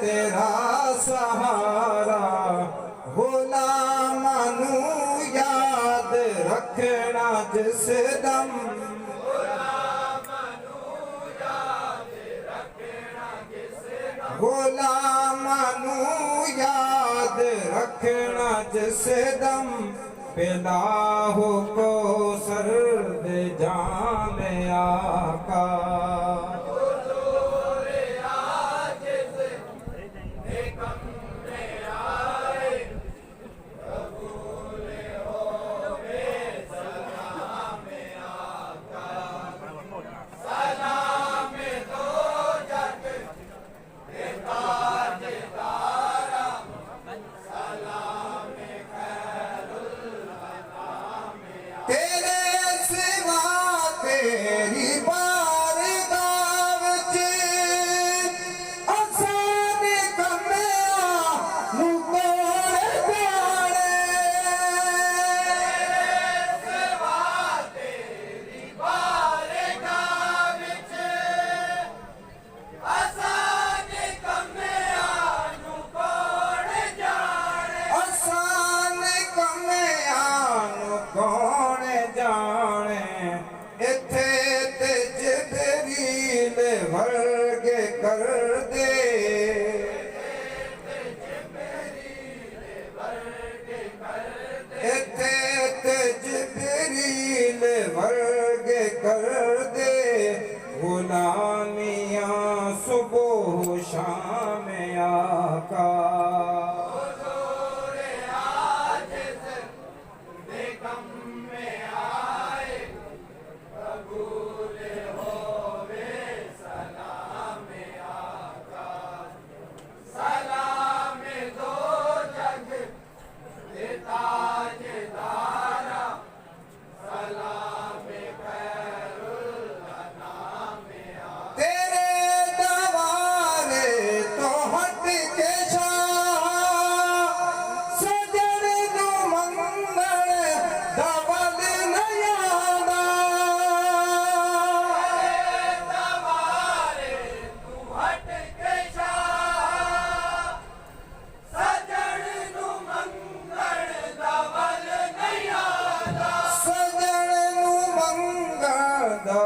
तेरा सहारा, गुलाम नू याद रखना जिस दम, गुलाम नू याद रखना जिस दम, पिला हो को सर्द जाम आका। तेरी बारगाह विच असान कमियां नू कौन जाने, तेरी बारगाह विच असान कमियां नू कौन जाने, असान कमियां नू कौन जाने। इथे ते जिबरील वर्गे कर दे, इथे ते जिबरील वर्गे कर दे, गुलामियां सुबह शाम आका।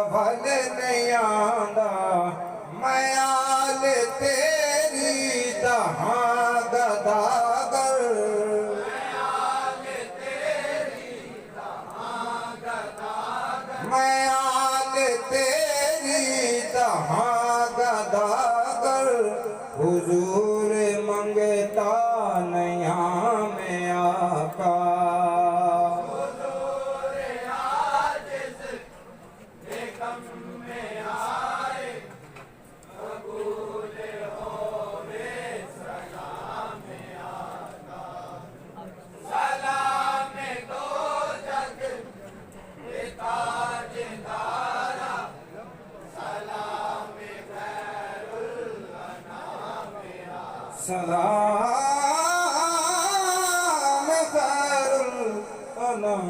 भल नहीं आंदा मयाल तेरी दहां गदागर, मयाल तेरी दहां गदागर, हुजूर मंगता नया में आका। सलाम खैरुल अनाम।